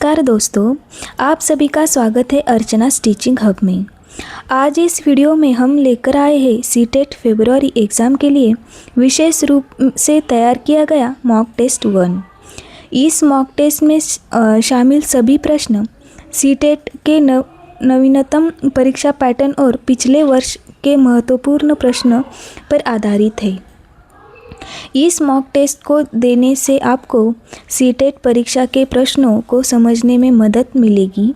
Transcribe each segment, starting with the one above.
नमस्कार दोस्तों, आप सभी का स्वागत है अर्चना स्टिचिंग हब में। आज इस वीडियो में हम लेकर आए हैं सीटेट फरवरी एग्ज़ाम के लिए विशेष रूप से तैयार किया गया मॉक टेस्ट 1। इस मॉक टेस्ट में शामिल सभी प्रश्न सीटेट के नवीनतम परीक्षा पैटर्न और पिछले वर्ष के महत्वपूर्ण प्रश्न पर आधारित है। इस मॉक टेस्ट को देने से आपको सीटेट परीक्षा के प्रश्नों को समझने में मदद मिलेगी,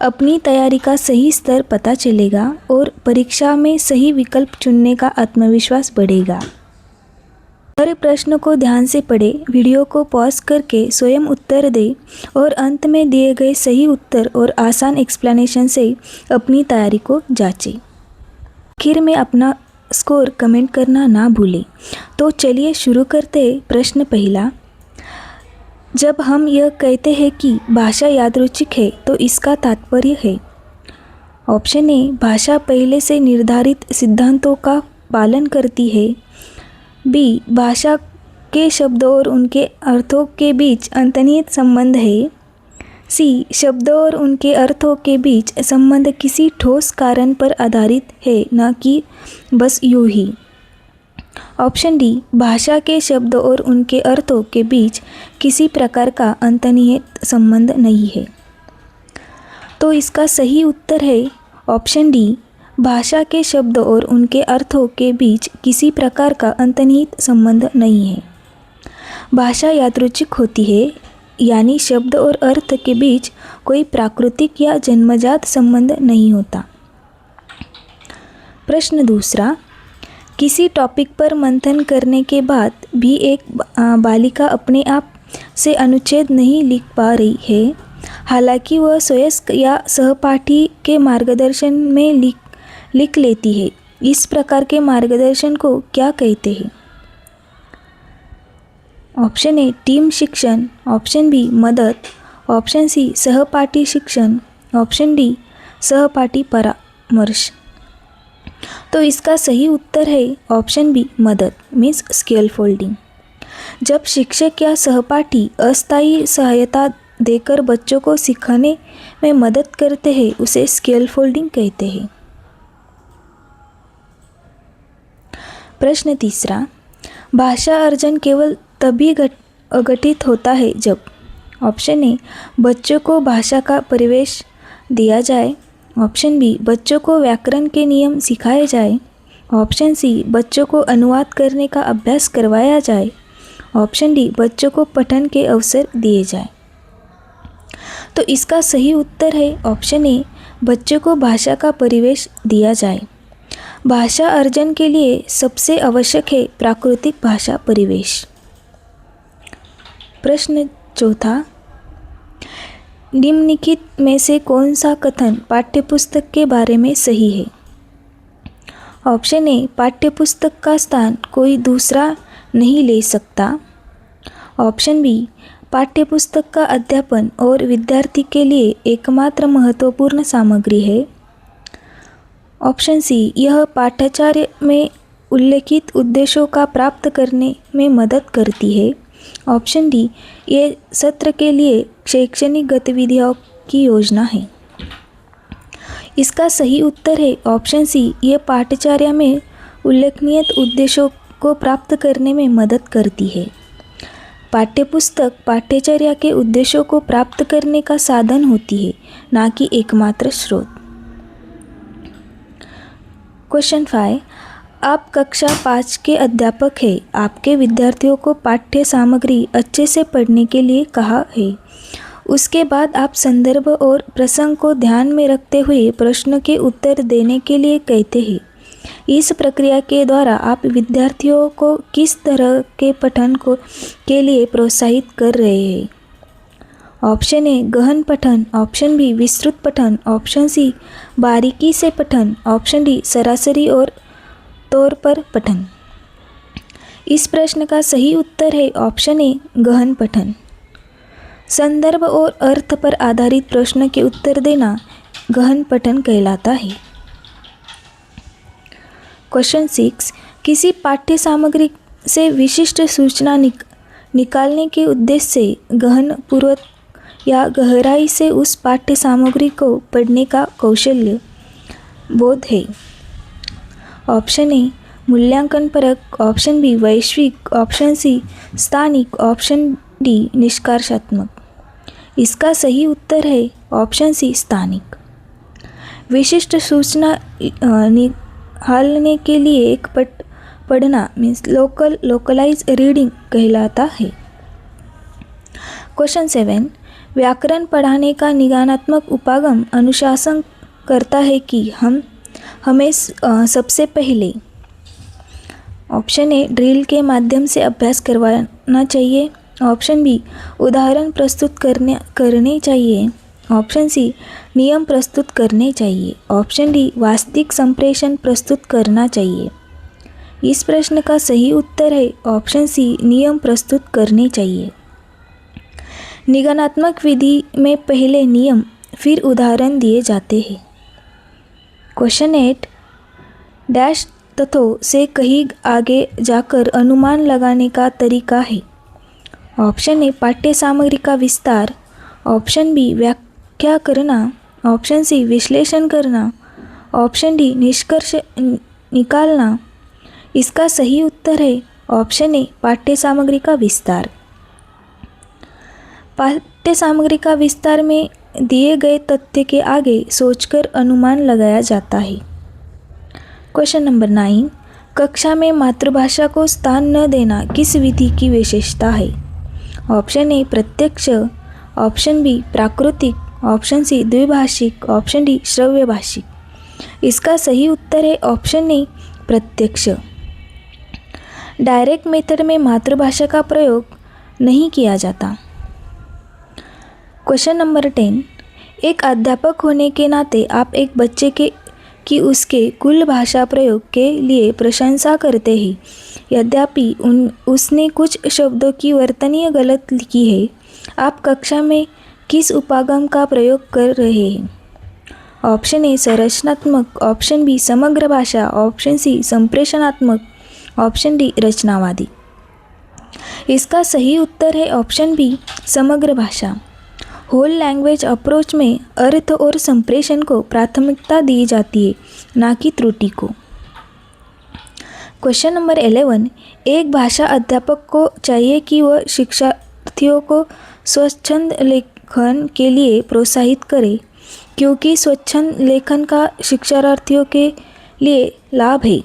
अपनी तैयारी का सही स्तर पता चलेगा और परीक्षा में सही विकल्प चुनने का आत्मविश्वास बढ़ेगा। हर प्रश्न को ध्यान से पढ़ें, वीडियो को पॉज करके स्वयं उत्तर दें और अंत में दिए गए सही उत्तर और आसान एक्सप्लेनेशन से अपनी तैयारी को जांचें। आखिर में अपना स्कोर कमेंट करना ना भूलें। तो चलिए शुरू करते हैं। प्रश्न पहला, जब हम यह कहते हैं कि भाषा यादृच्छिक है तो इसका तात्पर्य है। ऑप्शन ए, भाषा पहले से निर्धारित सिद्धांतों का पालन करती है। बी, भाषा के शब्दों और उनके अर्थों के बीच अंतर्निहित संबंध है। सी, शब्दों और उनके अर्थों के बीच संबंध किसी ठोस कारण पर आधारित है, न कि बस यूं ही। ऑप्शन डी, भाषा के शब्दों और उनके अर्थों के बीच किसी प्रकार का अंतर्निहित संबंध नहीं है। तो इसका सही उत्तर है ऑप्शन डी, भाषा के शब्दों और उनके अर्थों के बीच किसी प्रकार का अंतर्निहित संबंध नहीं है। भाषा यादृच्छिक होती है, यानी शब्द और अर्थ के बीच कोई प्राकृतिक या जन्मजात संबंध नहीं होता। प्रश्न दूसरा, किसी टॉपिक पर मंथन करने के बाद भी एक बालिका अपने आप से अनुच्छेद नहीं लिख पा रही है, हालांकि वह स्वयस्क या सहपाठी के मार्गदर्शन में लिख लेती है। इस प्रकार के मार्गदर्शन को क्या कहते हैं? ऑप्शन ए, टीम शिक्षण। ऑप्शन बी, मदद। ऑप्शन सी, सहपाठी शिक्षण। ऑप्शन डी, सहपाठी परामर्श। तो इसका सही उत्तर है ऑप्शन बी, मदद, मीन्स स्केल फोल्डिंग। जब शिक्षक या सहपाठी अस्थायी सहायता देकर बच्चों को सिखाने में मदद करते हैं, उसे स्केल फोल्डिंग कहते हैं। प्रश्न तीसरा, भाषा अर्जन केवल तभी घटित होता है जब। ऑप्शन ए, बच्चों को भाषा का परिवेश दिया जाए। ऑप्शन बी, बच्चों को व्याकरण के नियम सिखाए जाए। ऑप्शन सी, बच्चों को अनुवाद करने का अभ्यास करवाया जाए। ऑप्शन डी, बच्चों को पठन के अवसर दिए जाए। तो इसका सही उत्तर है ऑप्शन ए, बच्चों को भाषा का परिवेश दिया जाए। भाषा अर्जन के लिए सबसे आवश्यक है प्राकृतिक भाषा परिवेश। प्रश्न चौथा, निम्नलिखित में से कौन सा कथन पाठ्यपुस्तक के बारे में सही है? ऑप्शन ए, पाठ्यपुस्तक का स्थान कोई दूसरा नहीं ले सकता। ऑप्शन बी, पाठ्यपुस्तक का अध्यापन और विद्यार्थी के लिए एकमात्र महत्वपूर्ण सामग्री है। ऑप्शन सी, यह पाठ्याचार्य में उल्लेखित उद्देश्यों का प्राप्त करने में मदद करती है। ऑप्शन डी, ये सत्र के लिए शैक्षणिक गतिविधियों की योजना है। इसका सही उत्तर है ऑप्शन सी, ये पाठ्यचर्या में उल्लेखनीय उद्देश्यों को प्राप्त करने में मदद करती है। पाठ्यपुस्तक पाठ्यचर्या के उद्देश्यों को प्राप्त करने का साधन होती है, ना कि एकमात्र स्रोत। क्वेश्चन 5, आप कक्षा 5 के अध्यापक हैं। आपके विद्यार्थियों को पाठ्य सामग्री अच्छे से पढ़ने के लिए कहा है। उसके बाद आप संदर्भ और प्रसंग को ध्यान में रखते हुए प्रश्न के उत्तर देने के लिए कहते हैं। इस प्रक्रिया के द्वारा आप विद्यार्थियों को किस तरह के पठन के लिए प्रोत्साहित कर रहे हैं? ऑप्शन ए, गहन पठन। ऑप्शन बी, विस्तृत पठन। ऑप्शन सी, बारीकी से पठन। ऑप्शन डी, सरासरी और तौर पर पठन। इस प्रश्न का सही उत्तर है ऑप्शन ए, गहन पठन। संदर्भ और अर्थ पर आधारित प्रश्न के उत्तर देना गहन पठन कहलाता है। क्वेश्चन 6, किसी पाठ्य सामग्री से विशिष्ट सूचना निकालने के उद्देश्य से गहन पूर्वक या गहराई से उस पाठ्य सामग्री को पढ़ने का कौशल्य बोध है। ऑप्शन ए मूल्यांकन परक, ऑप्शन बी वैश्विक, ऑप्शन सी स्थानिक, ऑप्शन डी निष्कर्षात्मक। इसका सही उत्तर है ऑप्शन सी स्थानिक। विशिष्ट सूचना निकालने के लिए एक पढ़ना मीन्स लोकलाइज रीडिंग कहलाता है। क्वेश्चन 7, व्याकरण पढ़ाने का निदानात्मक उपागम अनुशासन करता है कि हमें सबसे पहले ऑप्शन ए ड्रिल के माध्यम से अभ्यास करवाना चाहिए, ऑप्शन बी उदाहरण प्रस्तुत करने चाहिए, ऑप्शन सी नियम प्रस्तुत करने चाहिए, ऑप्शन डी वास्तविक संप्रेषण प्रस्तुत करना चाहिए। इस प्रश्न का सही उत्तर है ऑप्शन सी नियम प्रस्तुत करने चाहिए। निगमनात्मक विधि में पहले नियम फिर उदाहरण दिए जाते हैं। क्वेश्चन 8, डैश तथ्यों से कहीं आगे जाकर अनुमान लगाने का तरीका है। ऑप्शन ए पाठ्य सामग्री का विस्तार, ऑप्शन बी व्याख्या करना, ऑप्शन सी विश्लेषण करना, ऑप्शन डी निष्कर्ष निकालना। इसका सही उत्तर है ऑप्शन ए पाठ्य सामग्री का विस्तार। पाठ्य सामग्री का विस्तार में दिए गए तथ्य के आगे सोचकर अनुमान लगाया जाता है। क्वेश्चन नंबर 9, कक्षा में मातृभाषा को स्थान न देना किस विधि की विशेषता है। ऑप्शन ए प्रत्यक्ष, ऑप्शन बी प्राकृतिक, ऑप्शन सी द्विभाषिक, ऑप्शन डी श्रव्य भाषिक। इसका सही उत्तर है ऑप्शन ए प्रत्यक्ष। डायरेक्ट मेथड में मातृभाषा का प्रयोग नहीं किया जाता। क्वेश्चन नंबर 10, एक अध्यापक होने के नाते आप एक बच्चे की उसके कुल भाषा प्रयोग के लिए प्रशंसा करते हैं, यद्यपि उसने कुछ शब्दों की वर्तनीय गलत लिखी है। आप कक्षा में किस उपागम का प्रयोग कर रहे हैं। ऑप्शन ए संरचनात्मक, ऑप्शन बी समग्र भाषा, ऑप्शन सी संप्रेषणात्मक, ऑप्शन डी रचनावादी। इसका सही उत्तर है ऑप्शन बी समग्र भाषा। होल लैंग्वेज अप्रोच में अर्थ और संप्रेषण को प्राथमिकता दी जाती है, ना कि त्रुटि को। क्वेश्चन नंबर 11, एक भाषा अध्यापक को चाहिए कि वह शिक्षार्थियों को स्वच्छंद लेखन के लिए प्रोत्साहित करे, क्योंकि स्वच्छंद लेखन का शिक्षार्थियों के लिए लाभ है।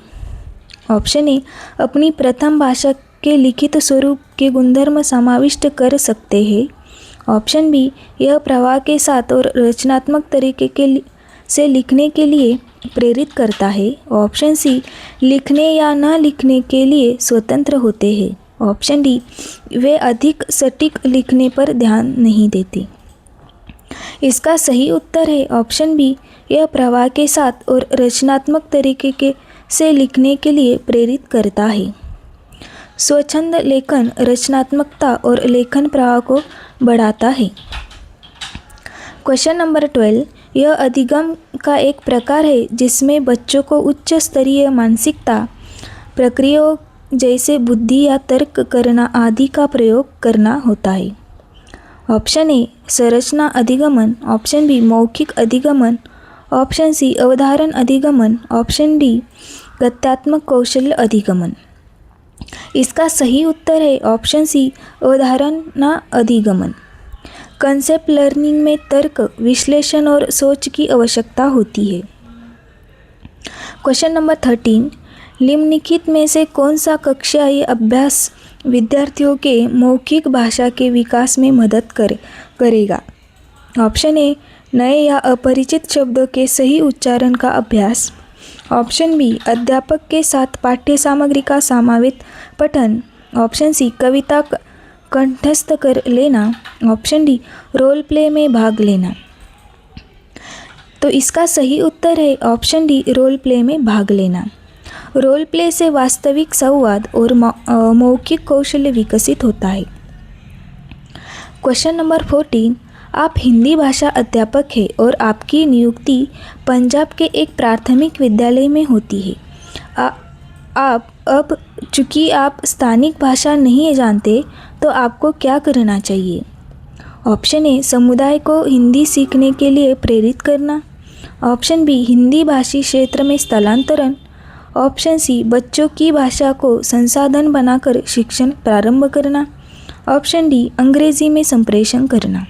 ऑप्शन ए अपनी प्रथम भाषा के लिखित स्वरूप के गुणधर्म समाविष्ट कर सकते हैं, ऑप्शन बी यह प्रवाह के साथ और रचनात्मक तरीके से लिखने के लिए प्रेरित करता है, ऑप्शन सी लिखने या न लिखने के लिए स्वतंत्र होते हैं, ऑप्शन डी वे अधिक सटीक लिखने पर ध्यान नहीं देते। इसका सही उत्तर है ऑप्शन बी यह प्रवाह के साथ और रचनात्मक तरीके से लिखने के लिए प्रेरित करता है। स्वच्छंद लेखन रचनात्मकता और लेखन प्रवाह को बढ़ाता है। क्वेश्चन नंबर 12, यह अधिगम का एक प्रकार है जिसमें बच्चों को उच्च स्तरीय मानसिकता प्रक्रियाओं जैसे बुद्धि या तर्क करना आदि का प्रयोग करना होता है। ऑप्शन ए संरचना अधिगमन, ऑप्शन बी मौखिक अधिगमन, ऑप्शन सी अवधारण अधिगमन, ऑप्शन डी गत्यात्मक कौशल्य अधिगमन। इसका सही उत्तर है ऑप्शन सी अवधारणा अधिगमन। कंसेप्ट लर्निंग में तर्क, विश्लेषण और सोच की आवश्यकता होती है। क्वेश्चन नंबर 13, निम्नलिखित में से कौन सा कक्षाई अभ्यास विद्यार्थियों के मौखिक भाषा के विकास में मदद करेगा। ऑप्शन ए नए या अपरिचित शब्दों के सही उच्चारण का अभ्यास, ऑप्शन बी अध्यापक के साथ पाठ्य सामग्री का समावेश पठन, ऑप्शन सी कविता कंठस्थ कर लेना, ऑप्शन डी रोल प्ले में भाग लेना। तो इसका सही उत्तर है ऑप्शन डी रोल प्ले में भाग लेना। रोल प्ले से वास्तविक संवाद और मौखिक कौशल्य विकसित होता है। क्वेश्चन नंबर 14, आप हिंदी भाषा अध्यापक हैं और आपकी नियुक्ति पंजाब के एक प्राथमिक विद्यालय में होती है। अब चूँकि आप स्थानिक भाषा नहीं जानते तो आपको क्या करना चाहिए। ऑप्शन ए समुदाय को हिंदी सीखने के लिए प्रेरित करना। ऑप्शन बी हिंदी भाषी क्षेत्र में स्थलांतरण। ऑप्शन सी बच्चों की भाषा को संसाधन बनाकर शिक्षण प्रारंभ करना। ऑप्शन डी अंग्रेजी में संप्रेषण करना।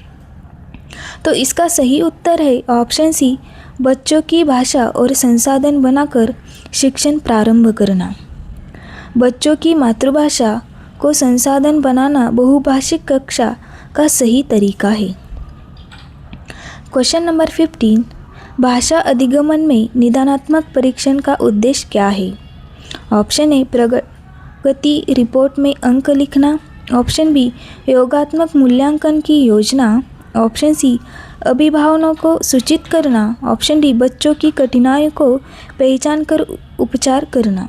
तो इसका सही उत्तर है ऑप्शन सी बच्चों की भाषा और संसाधन बनाकर शिक्षण प्रारंभ करना। बच्चों की मातृभाषा को संसाधन बनाना बहुभाषिक कक्षा का सही तरीका है। क्वेश्चन नंबर 15, भाषा अधिगमन में निदानात्मक परीक्षण का उद्देश्य क्या है? ऑप्शन ए प्रगति रिपोर्ट में अंक लिखना। ऑप्शन बी योगात्मक मूल्यांकन की योजना। ऑप्शन सी अभिभावकों को सूचित करना। ऑप्शन डी बच्चों की कठिनाइयों को पहचान कर उपचार करना।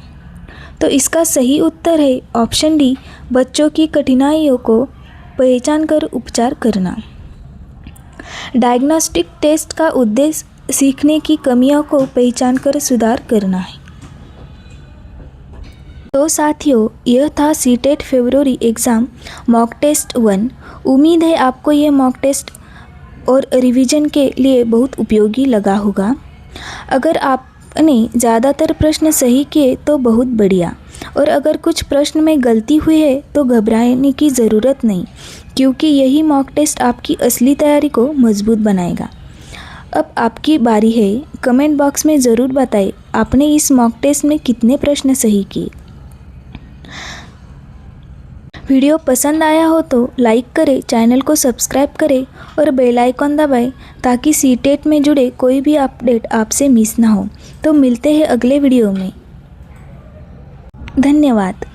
तो इसका सही उत्तर है ऑप्शन डी बच्चों की कठिनाइयों को पहचान कर उपचार करना। डायग्नोस्टिक टेस्ट का उद्देश्य सीखने की कमियों को पहचान कर सुधार करना है। तो साथियों, यह था सीटेट फरवरी एग्ज़ाम मॉक टेस्ट 1। उम्मीद है आपको यह मॉक टेस्ट और रिवीजन के लिए बहुत उपयोगी लगा होगा। अगर आपने ज़्यादातर प्रश्न सही किए तो बहुत बढ़िया, और अगर कुछ प्रश्न में गलती हुई है तो घबराने की ज़रूरत नहीं, क्योंकि यही मॉक टेस्ट आपकी असली तैयारी को मजबूत बनाएगा। अब आपकी बारी है। कमेंट बॉक्स में ज़रूर बताएं आपने इस मॉक टेस्ट में कितने प्रश्न सही किए। वीडियो पसंद आया हो तो लाइक करें, चैनल को सब्सक्राइब करें और बेल आइकॉन दबाएं ताकि सीटेट में जुड़े कोई भी अपडेट आपसे मिस ना हो। तो मिलते हैं अगले वीडियो में। धन्यवाद।